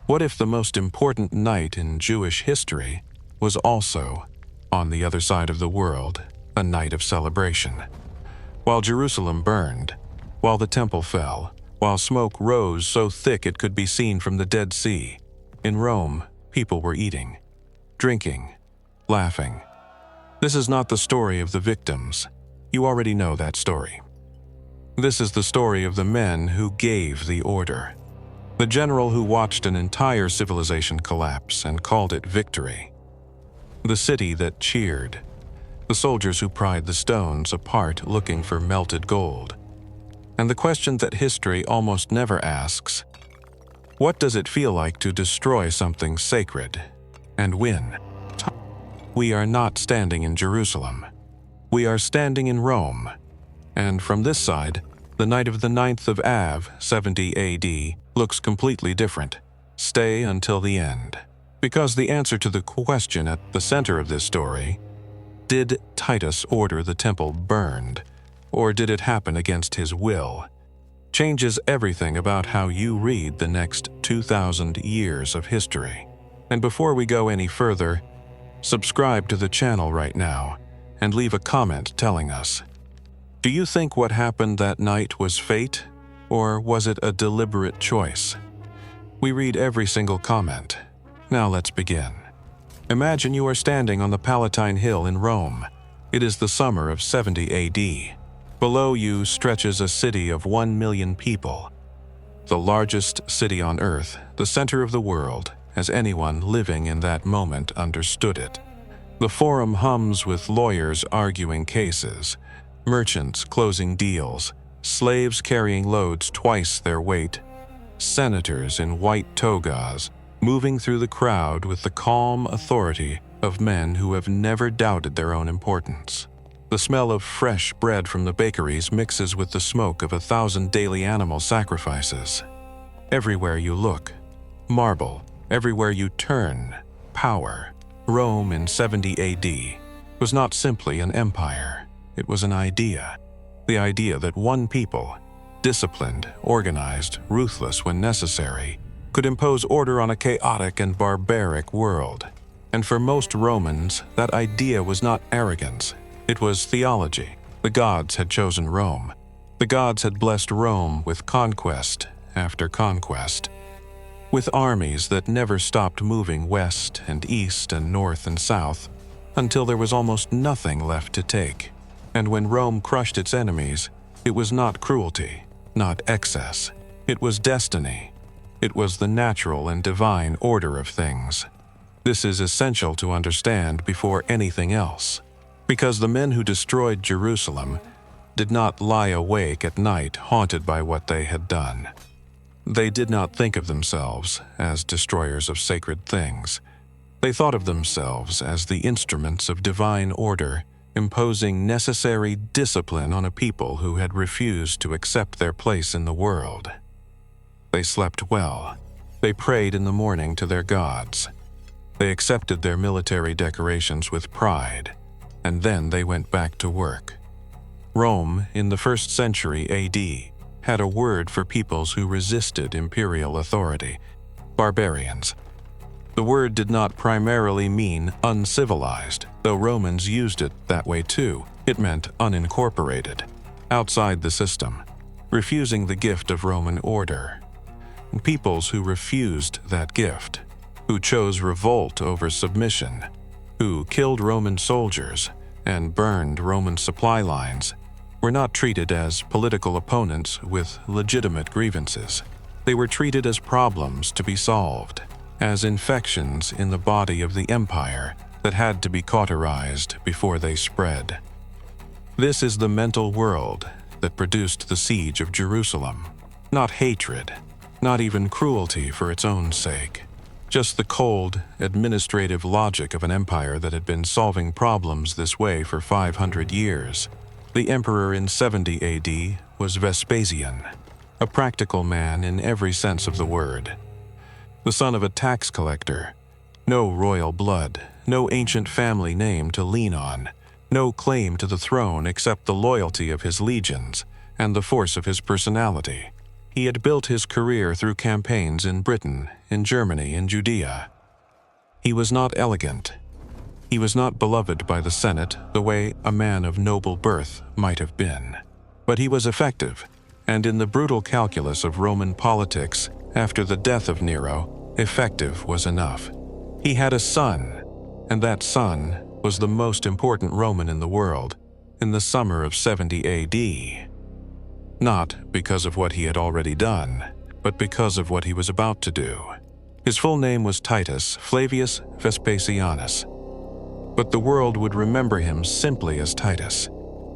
What if the most important night in Jewish history was also, on the other side of the world, a night of celebration? While Jerusalem burned, while the temple fell, while smoke rose so thick it could be seen from the Dead Sea, in Rome, people were eating, drinking, laughing. This is not the story of the victims. You already know that story. This is the story of the men who gave the order. The general who watched an entire civilization collapse and called it victory. The city that cheered. The soldiers who pried the stones apart looking for melted gold. And the question that history almost never asks: what does it feel like to destroy something sacred and win? We are not standing in Jerusalem. We are standing in Rome. And from this side, the night of the 9th of Av, 70 AD, looks completely different. Stay until the end. Because the answer to the question at the center of this story, did Titus order the temple burned, or did it happen against his will, changes everything about how you read the next 2,000 years of history. And before we go any further, subscribe to the channel right now and leave a comment telling us, do you think what happened that night was fate, or was it a deliberate choice? We read every single comment. Now let's begin. Imagine you are standing on the Palatine Hill in Rome. It is the summer of 70 AD. Below you stretches a city of 1 million people. The largest city on earth, the center of the world, as anyone living in that moment understood it. The forum hums with lawyers arguing cases, merchants closing deals, slaves carrying loads twice their weight, senators in white togas moving through the crowd with the calm authority of men who have never doubted their own importance. The smell of fresh bread from the bakeries mixes with the smoke of 1,000 daily animal sacrifices. Everywhere you look, marble. Everywhere you turn, power. Rome in 70 AD was not simply an empire. It was an idea. The idea that one people, disciplined, organized, ruthless when necessary, could impose order on a chaotic and barbaric world. And for most Romans, that idea was not arrogance. It was theology. The gods had chosen Rome. The gods had blessed Rome with conquest after conquest, with armies that never stopped moving west and east and north and south until there was almost nothing left to take. And when Rome crushed its enemies, it was not cruelty, not excess. It was destiny. It was the natural and divine order of things. This is essential to understand before anything else, because the men who destroyed Jerusalem did not lie awake at night haunted by what they had done. They did not think of themselves as destroyers of sacred things. They thought of themselves as the instruments of divine order, imposing necessary discipline on a people who had refused to accept their place in the world. They slept well. They prayed in the morning to their gods. They accepted their military decorations with pride, and then they went back to work. Rome, in the 1st century AD, had a word for peoples who resisted imperial authority: barbarians. The word did not primarily mean uncivilized, though Romans used it that way too. It meant unincorporated, outside the system, refusing the gift of Roman order. Peoples who refused that gift, who chose revolt over submission, who killed Roman soldiers and burned Roman supply lines, were not treated as political opponents with legitimate grievances. They were treated as problems to be solved, as infections in the body of the empire that had to be cauterized before they spread. This is the mental world that produced the siege of Jerusalem. Not hatred, not even cruelty for its own sake. Just the cold, administrative logic of an empire that had been solving problems this way for 500 years. The emperor in 70 AD was Vespasian, a practical man in every sense of the word. The son of a tax collector, no royal blood, no ancient family name to lean on, no claim to the throne except the loyalty of his legions and the force of his personality. He had built his career through campaigns in Britain, in Germany, in Judea. He was not elegant. He was not beloved by the Senate the way a man of noble birth might have been. But he was effective, and in the brutal calculus of Roman politics, after the death of Nero, effective was enough. He had a son, and that son was the most important Roman in the world in the summer of 70 AD. Not because of what he had already done, but because of what he was about to do. His full name was Titus Flavius Vespasianus, but the world would remember him simply as Titus.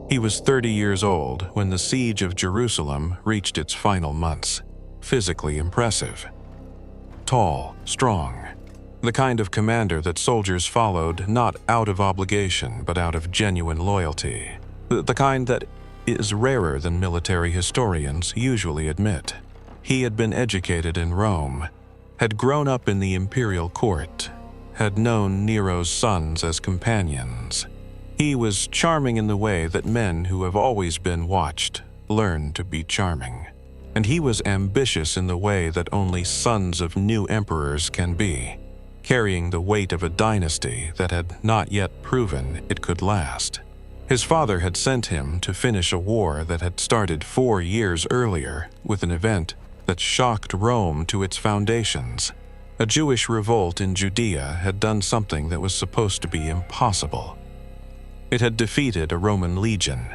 He was 30 years old when the siege of Jerusalem reached its final months. Physically impressive. Tall, strong. The kind of commander that soldiers followed not out of obligation but out of genuine loyalty. The kind that is rarer than military historians usually admit. He had been educated in Rome, had grown up in the imperial court, had known Nero's sons as companions. He was charming in the way that men who have always been watched learn to be charming. And he was ambitious in the way that only sons of new emperors can be, carrying the weight of a dynasty that had not yet proven it could last. His father had sent him to finish a war that had started 4 years earlier with an event that shocked Rome to its foundations. A Jewish revolt in Judea had done something that was supposed to be impossible. It had defeated a Roman legion.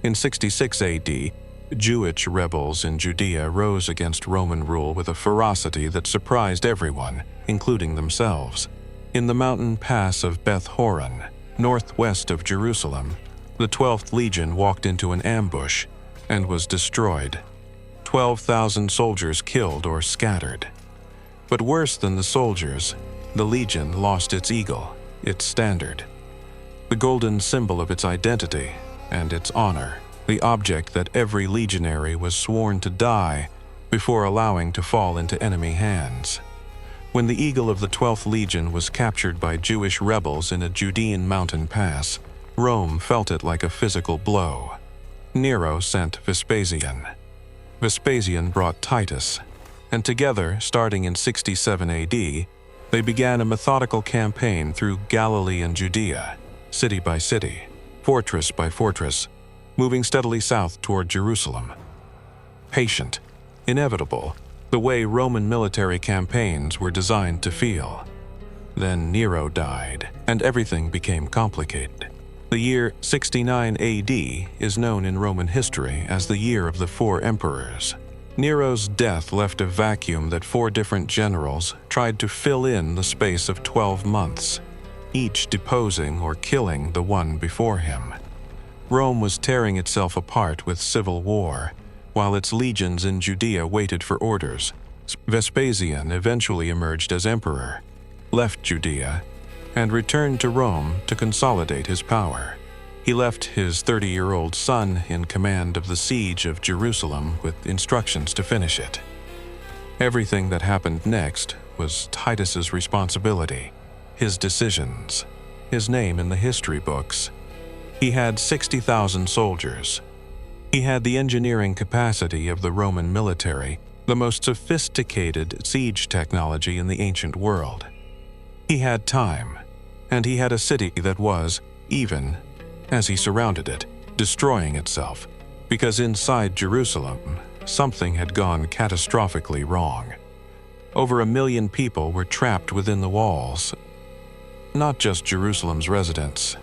In 66 AD, Jewish rebels in Judea rose against Roman rule with a ferocity that surprised everyone, including themselves. In the mountain pass of Beth Horon, northwest of Jerusalem, the 12th Legion walked into an ambush and was destroyed. 12,000 soldiers killed or scattered. But worse than the soldiers, the Legion lost its eagle, its standard, the golden symbol of its identity and its honor, the object that every legionary was sworn to die before allowing to fall into enemy hands. When the eagle of the 12th Legion was captured by Jewish rebels in a Judean mountain pass, Rome felt it like a physical blow. Nero sent Vespasian. Vespasian brought Titus, and together, starting in 67 AD, they began a methodical campaign through Galilee and Judea, city by city, fortress by fortress, moving steadily south toward Jerusalem. Patient, inevitable, the way Roman military campaigns were designed to feel. Then Nero died, and everything became complicated. The year 69 AD is known in Roman history as the year of the 4 emperors. Nero's death left a vacuum that 4 different generals tried to fill in the space of 12 months, each deposing or killing the one before him. Rome was tearing itself apart with civil war, while its legions in Judea waited for orders. Vespasian eventually emerged as emperor, left Judea, and returned to Rome to consolidate his power. He left his 30-year-old son in command of the siege of Jerusalem with instructions to finish it. Everything that happened next was Titus's responsibility, his decisions, his name in the history books. He had 60,000 soldiers. He had the engineering capacity of the Roman military, the most sophisticated siege technology in the ancient world. He had time, and he had a city that was, even as he surrounded it, destroying itself, because inside Jerusalem, something had gone catastrophically wrong. Over 1 million people were trapped within the walls, not just Jerusalem's residents,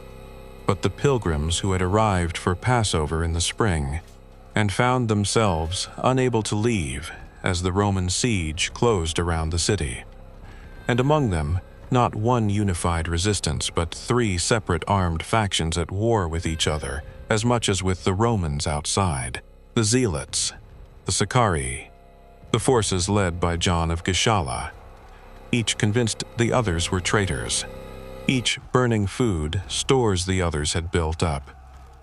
but the pilgrims who had arrived for Passover in the spring and found themselves unable to leave as the Roman siege closed around the city. And among them, not one unified resistance, but 3 separate armed factions at war with each other, as much as with the Romans outside: the Zealots, the Sicarii, the forces led by John of Gischala, each convinced the others were traitors, each burning food, stores the others had built up,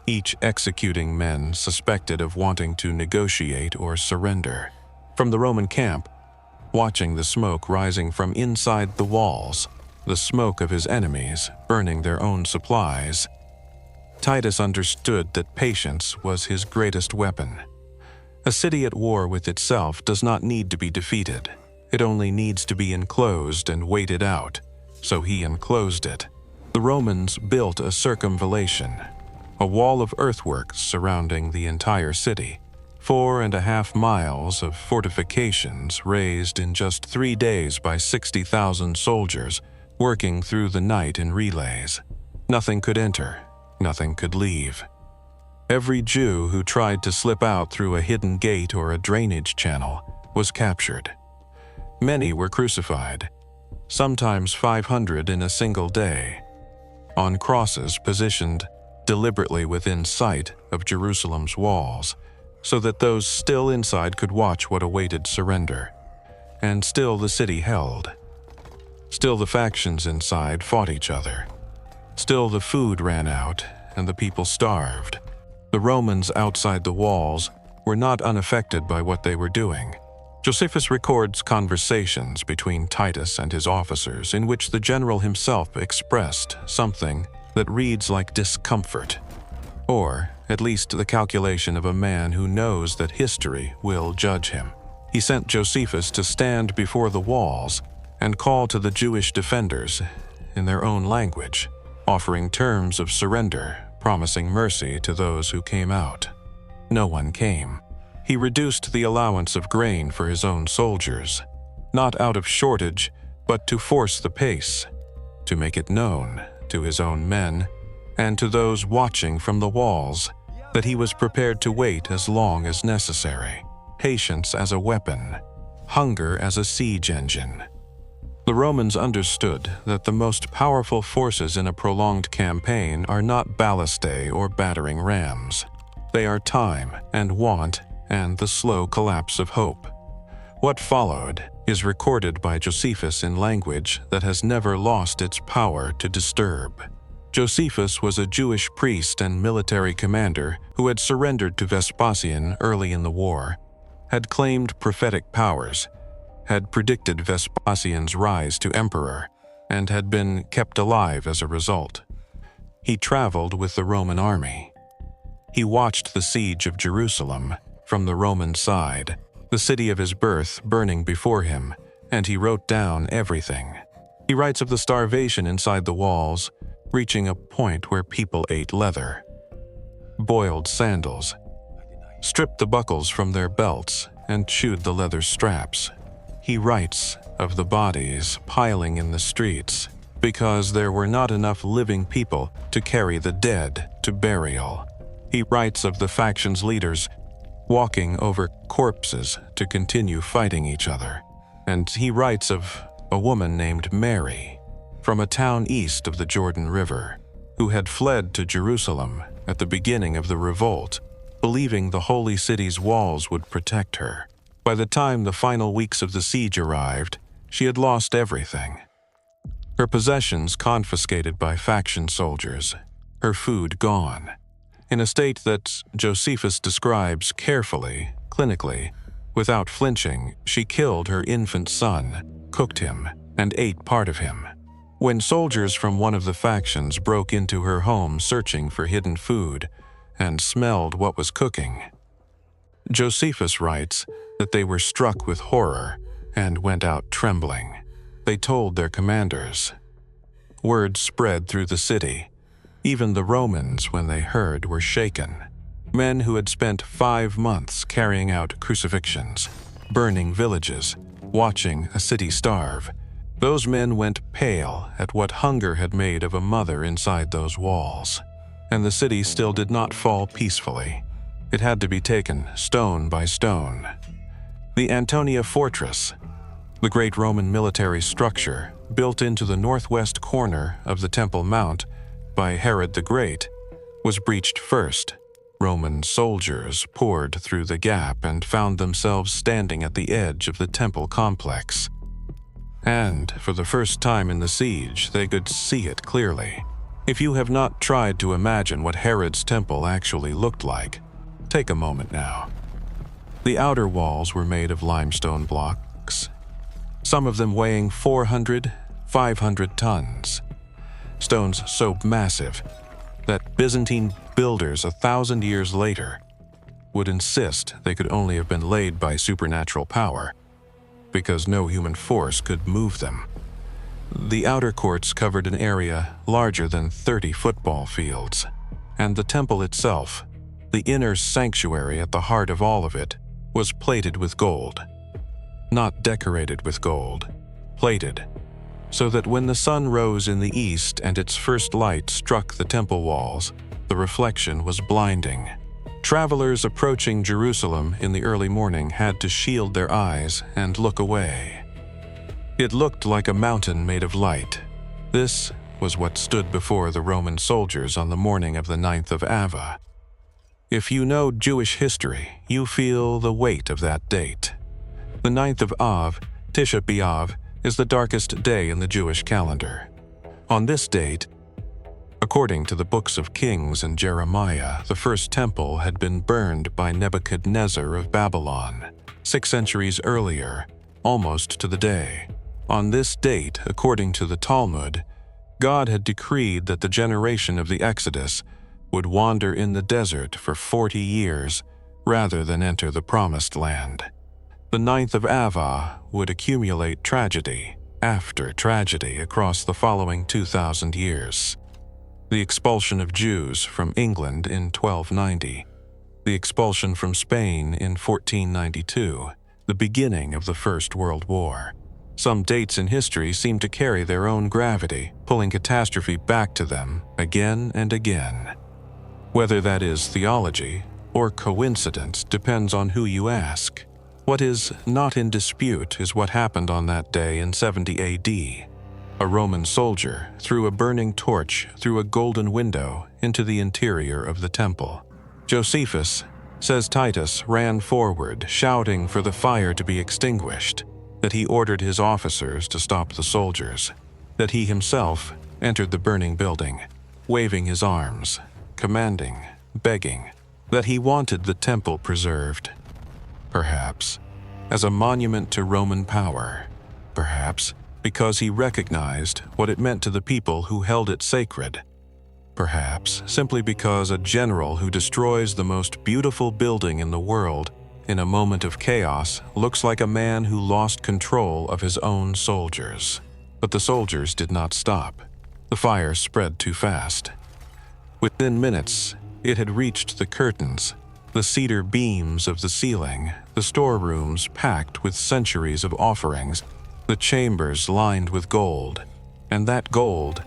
each executing men suspected of wanting to negotiate or surrender. From the Roman camp, watching the smoke rising from inside the walls, the smoke of his enemies burning their own supplies, Titus understood that patience was his greatest weapon. A city at war with itself does not need to be defeated. It only needs to be enclosed and waited out. So he enclosed it. The Romans built a circumvallation, a wall of earthworks surrounding the entire city. 4.5 miles of fortifications raised in just 3 days by 60,000 soldiers working through the night in relays. Nothing could enter, nothing could leave. Every Jew who tried to slip out through a hidden gate or a drainage channel was captured. Many were crucified, sometimes 500 in a single day, on crosses positioned deliberately within sight of Jerusalem's walls, so that those still inside could watch what awaited surrender. And still the city held. Still the factions inside fought each other. Still the food ran out and the people starved. The Romans outside the walls were not unaffected by what they were doing. Josephus records conversations between Titus and his officers in which the general himself expressed something that reads like discomfort, or at least the calculation of a man who knows that history will judge him. He sent Josephus to stand before the walls and call to the Jewish defenders in their own language, offering terms of surrender, promising mercy to those who came out. No one came. He reduced the allowance of grain for his own soldiers, not out of shortage, but to force the pace, to make it known to his own men and to those watching from the walls that he was prepared to wait as long as necessary, patience as a weapon, hunger as a siege engine. The Romans understood that the most powerful forces in a prolonged campaign are not ballistae or battering rams. They are time and want and the slow collapse of hope. What followed is recorded by Josephus in language that has never lost its power to disturb. Josephus was a Jewish priest and military commander who had surrendered to Vespasian early in the war, had claimed prophetic powers, had predicted Vespasian's rise to emperor, and had been kept alive as a result. He traveled with the Roman army. He watched the siege of Jerusalem from the Roman side, the city of his birth burning before him, and he wrote down everything. He writes of the starvation inside the walls, reaching a point where people ate leather, boiled sandals, stripped the buckles from their belts, and chewed the leather straps. He writes of the bodies piling in the streets because there were not enough living people to carry the dead to burial. He writes of the faction's leaders walking over corpses to continue fighting each other. And he writes of a woman named Mary from a town east of the Jordan River who had fled to Jerusalem at the beginning of the revolt, believing the holy city's walls would protect her. By the time the final weeks of the siege arrived, she had lost everything. Her possessions confiscated by faction soldiers, her food gone. In a state that Josephus describes carefully, clinically, without flinching, she killed her infant son, cooked him, and ate part of him. When soldiers from one of the factions broke into her home searching for hidden food and smelled what was cooking, Josephus writes that they were struck with horror and went out trembling. They told their commanders. Word spread through the city. Even the Romans, when they heard, were shaken. Men who had spent 5 months carrying out crucifixions, burning villages, watching a city starve. Those men went pale at what hunger had made of a mother inside those walls. And the city still did not fall peacefully. It had to be taken stone by stone. The Antonia Fortress, the great Roman military structure built into the northwest corner of the Temple Mount by Herod the Great, was breached first. Roman soldiers poured through the gap and found themselves standing at the edge of the temple complex. And for the first time in the siege, they could see it clearly. If you have not tried to imagine what Herod's temple actually looked like, take a moment now. The outer walls were made of limestone blocks, some of them weighing 400, 500 tons. Stones so massive that Byzantine builders 1,000 years later would insist they could only have been laid by supernatural power, because no human force could move them. The outer courts covered an area larger than 30 football fields, and the temple itself, the inner sanctuary at the heart of all of it, was plated with gold. Not decorated with gold, plated, so that when the sun rose in the east and its first light struck the temple walls, the reflection was blinding. Travelers approaching Jerusalem in the early morning had to shield their eyes and look away. It looked like a mountain made of light. This was what stood before the Roman soldiers on the morning of the 9th of Av. If you know Jewish history, you feel the weight of that date. The 9th of Av, Tisha B'Av, is the darkest day in the Jewish calendar. On this date, according to the books of Kings and Jeremiah, the first temple had been burned by Nebuchadnezzar of Babylon, 6 centuries earlier, almost to the day. On this date, according to the Talmud, God had decreed that the generation of the Exodus would wander in the desert for 40 years rather than enter the Promised Land. The 9th of Av would accumulate tragedy after tragedy across the following 2,000 years. The expulsion of Jews from England in 1290, the expulsion from Spain in 1492, the beginning of the First World War. Some dates in history seem to carry their own gravity, pulling catastrophe back to them again and again. Whether that is theology or coincidence depends on who you ask. What is not in dispute is what happened on that day in 70 AD. A Roman soldier threw a burning torch through a golden window into the interior of the temple. Josephus says Titus ran forward, shouting for the fire to be extinguished, that he ordered his officers to stop the soldiers, that he himself entered the burning building, waving his arms, commanding, begging, that he wanted the temple preserved. Perhaps as a monument to Roman power, perhaps because he recognized what it meant to the people who held it sacred, perhaps simply because a general who destroys the most beautiful building in the world in a moment of chaos looks like a man who lost control of his own soldiers. But the soldiers did not stop. The fire spread too fast. Within minutes, it had reached the curtains, the cedar beams of the ceiling, the storerooms packed with centuries of offerings, the chambers lined with gold. And that gold,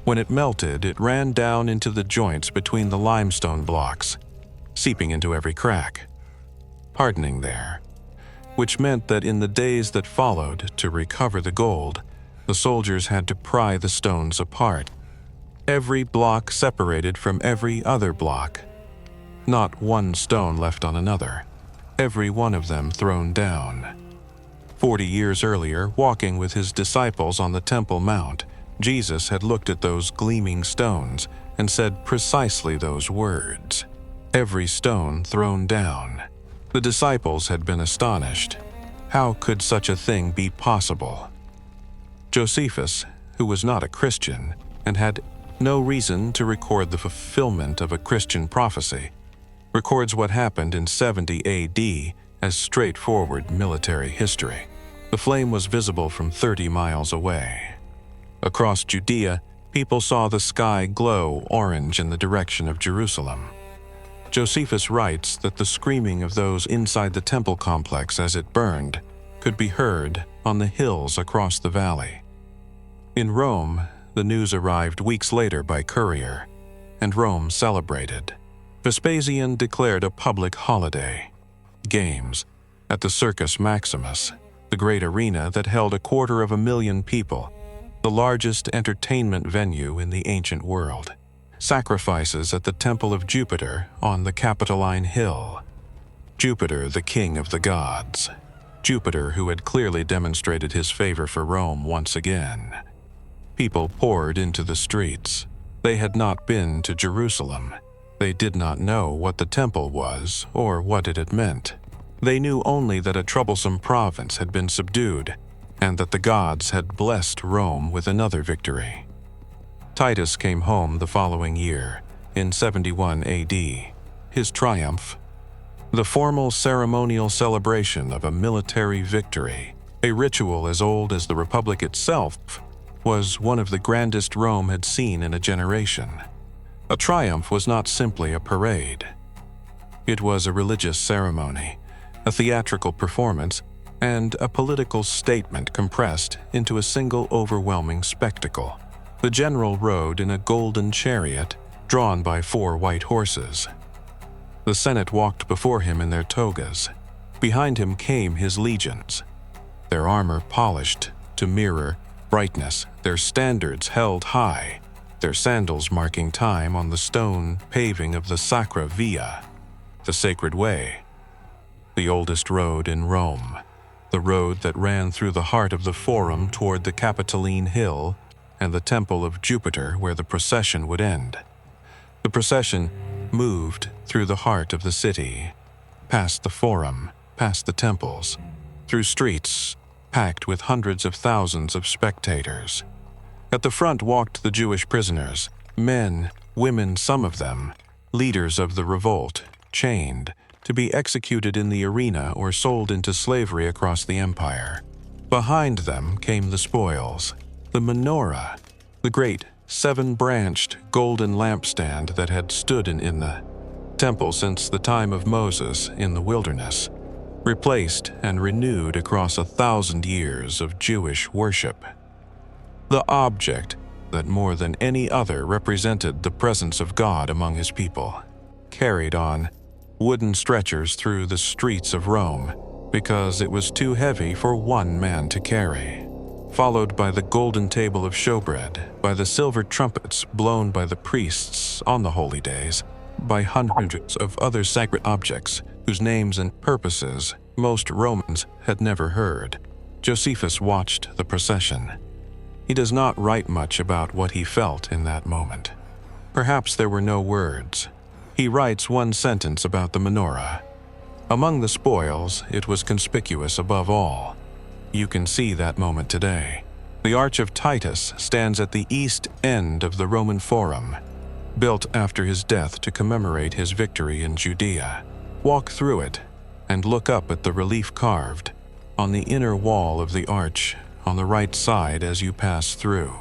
when it melted, it ran down into the joints between the limestone blocks, seeping into every crack, hardening there, which meant that in the days that followed to recover the gold, the soldiers had to pry the stones apart, every block separated from every other block. Not one stone left on another, every one of them thrown down. 40 years earlier, walking with his disciples on the Temple Mount, Jesus had looked at those gleaming stones and said precisely those words, "Every stone thrown down." The disciples had been astonished. How could such a thing be possible? Josephus, who was not a Christian and had no reason to record the fulfillment of a Christian prophecy, records what happened in 70 AD as straightforward military history. The flame was visible from 30 miles away. Across Judea, people saw the sky glow orange in the direction of Jerusalem. Josephus writes that the screaming of those inside the temple complex as it burned could be heard on the hills across the valley. In Rome, the news arrived weeks later by courier, and Rome celebrated. Vespasian declared a public holiday, games, at the Circus Maximus, the great arena that held 250,000 people, the largest entertainment venue in the ancient world. Sacrifices at the Temple of Jupiter on the Capitoline Hill. Jupiter, the king of the gods. Jupiter, who had clearly demonstrated his favor for Rome once again. People poured into the streets. They had not been to Jerusalem. They did not know what the temple was or what it had meant. They knew only that a troublesome province had been subdued and that the gods had blessed Rome with another victory. Titus came home the following year, in 71 AD. His triumph, The formal ceremonial celebration of a military victory, a ritual as old as the Republic itself, was one of the grandest Rome had seen in a generation. A triumph was not simply a parade. It was a religious ceremony, a theatrical performance, and a political statement compressed into a single overwhelming spectacle. The general rode in a golden chariot drawn by 4 white horses. The Senate walked before him in their togas. Behind him came his legions, their armor polished to mirror brightness, their standards held high, their sandals marking time on the stone paving of the Sacra Via, the sacred way, the oldest road in Rome, the road that ran through the heart of the Forum toward the Capitoline Hill and the Temple of Jupiter where the procession would end. The procession moved through the heart of the city, past the Forum, past the temples, through streets packed with hundreds of thousands of spectators. At the front walked the Jewish prisoners, men, women, some of them, leaders of the revolt, chained, to be executed in the arena or sold into slavery across the empire. Behind them came the spoils, the menorah, the great 7-branched golden lampstand that had stood in the temple since the time of Moses in the wilderness, replaced and renewed across 1,000 years of Jewish worship. The object that more than any other represented the presence of God among his people, carried on wooden stretchers through the streets of Rome because it was too heavy for one man to carry, followed by the golden table of showbread, by the silver trumpets blown by the priests on the holy days, by hundreds of other sacred objects whose names and purposes most Romans had never heard. Josephus watched the procession. He does not write much about what he felt in that moment. Perhaps there were no words. He writes one sentence about the menorah. Among the spoils, it was conspicuous above all. You can see that moment today. The Arch of Titus stands at the east end of the Roman Forum, built after his death to commemorate his victory in Judea. Walk through it and look up at the relief carved on the inner wall of the arch on the right side as you pass through.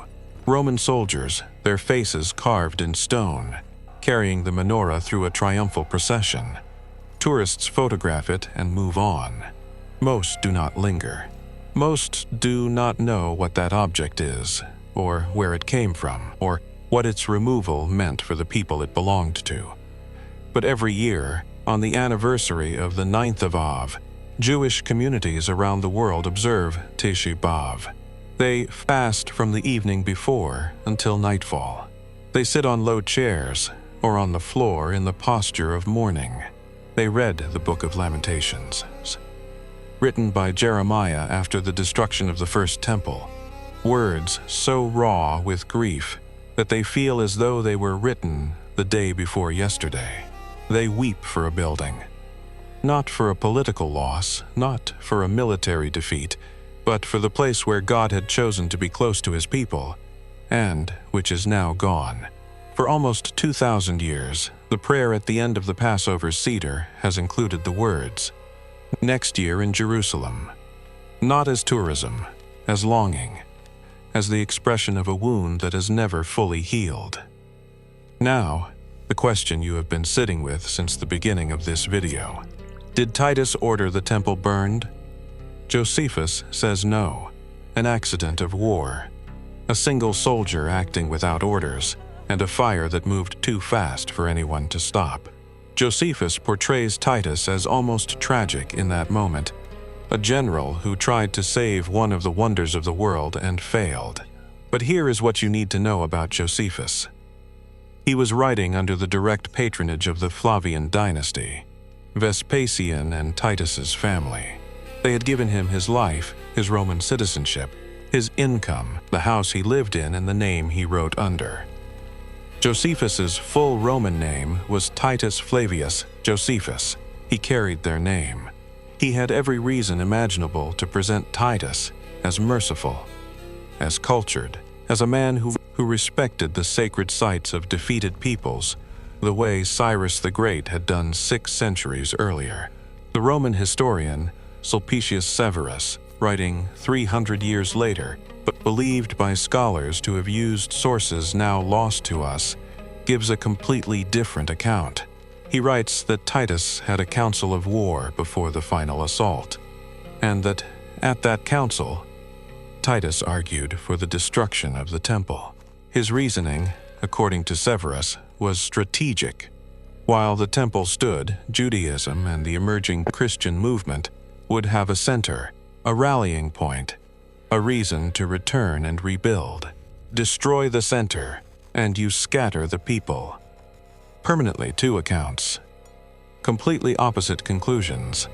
Roman soldiers, their faces carved in stone, carrying the menorah through a triumphal procession. Tourists photograph it and move on. Most do not linger. Most do not know what that object is, or where it came from, or what its removal meant for the people it belonged to. But every year, on the anniversary of the 9th of Av, Jewish communities around the world observe Tisha B'Av. They fast from the evening before until nightfall. They sit on low chairs or on the floor in the posture of mourning. They read the Book of Lamentations, written by Jeremiah after the destruction of the first temple, words so raw with grief that they feel as though they were written the day before yesterday. They weep for a building, not for a political loss, not for a military defeat, but for the place where God had chosen to be close to his people, and which is now gone. For almost 2,000 years, the prayer at the end of the Passover Seder has included the words, "Next year in Jerusalem," not as tourism, as longing, as the expression of a wound that has never fully healed. Now, the question you have been sitting with since the beginning of this video. Did Titus order the temple burned? Josephus says no, an accident of war, a single soldier acting without orders, and a fire that moved too fast for anyone to stop. Josephus portrays Titus as almost tragic in that moment, a general who tried to save one of the wonders of the world and failed. But here is what you need to know about Josephus. He was writing under the direct patronage of the Flavian dynasty, Vespasian and Titus's family. They had given him his life, his Roman citizenship, his income, the house he lived in, and the name he wrote under. Josephus's full Roman name was Titus Flavius Josephus. He carried their name. He had every reason imaginable to present Titus as merciful, as cultured, as a man who respected the sacred sites of defeated peoples, the way Cyrus the Great had done 6 centuries earlier. The Roman historian Sulpicius Severus, writing 300 years later, but believed by scholars to have used sources now lost to us, gives a completely different account. He writes that Titus had a council of war before the final assault, and that at that council, Titus argued for the destruction of the temple. His reasoning, according to Severus, was strategic. While the temple stood, Judaism and the emerging Christian movement would have a center, a rallying point, a reason to return and rebuild. Destroy the center, and you scatter the people. Permanently 2 accounts. Completely opposite conclusions,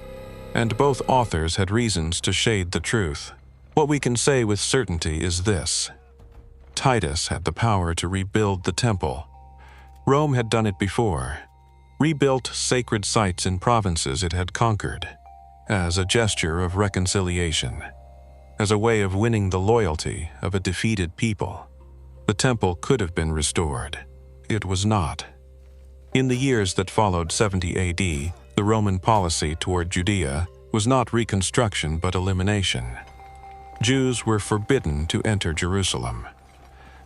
and both authors had reasons to shade the truth. What we can say with certainty is this: Titus had the power to rebuild the temple. Rome had done it before, rebuilt sacred sites in provinces it had conquered, as a gesture of reconciliation, as a way of winning the loyalty of a defeated people. The temple could have been restored. It was not. In the years that followed 70 AD, the Roman policy toward Judea was not reconstruction but elimination. Jews were forbidden to enter Jerusalem.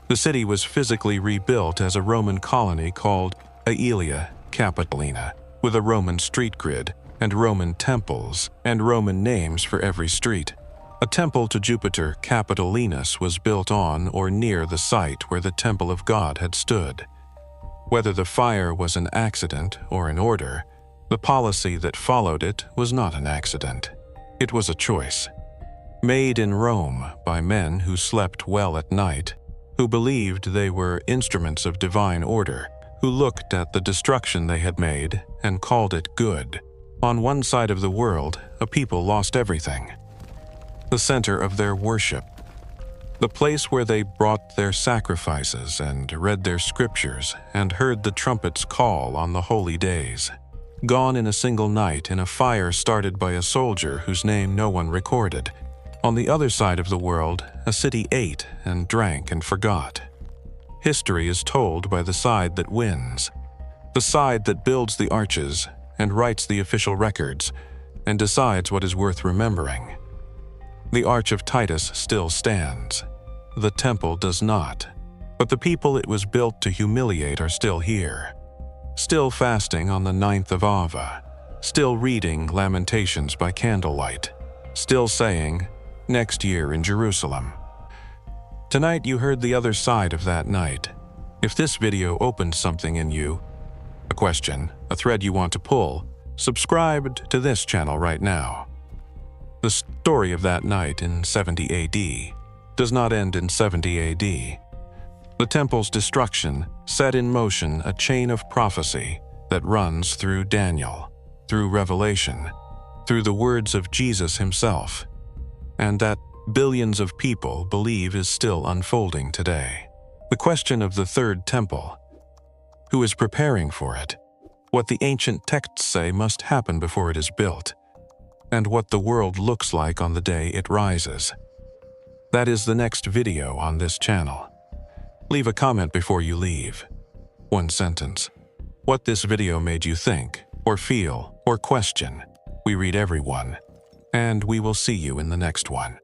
The city was physically rebuilt as a Roman colony called Aelia Capitolina, with a Roman street grid and Roman temples and Roman names for every street. A temple to Jupiter Capitolinus was built on or near the site where the temple of God had stood. Whether the fire was an accident or an order, the policy that followed it was not an accident. It was a choice. Made in Rome by men who slept well at night, who believed they were instruments of divine order, who looked at the destruction they had made and called it good. On one side of the world, a people lost everything. The center of their worship, the place where they brought their sacrifices and read their scriptures and heard the trumpets call on the holy days. Gone in a single night in a fire started by a soldier whose name no one recorded. On the other side of the world, a city ate and drank and forgot. History is told by the side that wins, the side that builds the arches and writes the official records and decides what is worth remembering. The Arch of Titus still stands. The temple does not. But the people it was built to humiliate are still here. Still fasting on the 9th of Ava. Still reading Lamentations by candlelight. Still saying, "Next year in Jerusalem." Tonight you heard the other side of that night. If this video opened something in you, a question, a thread you want to pull, subscribe to this channel right now. The story of that night in 70 AD does not end in 70 AD. The temple's destruction set in motion a chain of prophecy that runs through Daniel, through Revelation, through the words of Jesus himself, and that billions of people believe is still unfolding today. The question of the Third Temple, who is preparing for it, what the ancient texts say must happen before it is built, and what the world looks like on the day it rises. That is the next video on this channel. Leave a comment before you leave. One sentence. What this video made you think, or feel, or question. We read every one, and we will see you in the next one.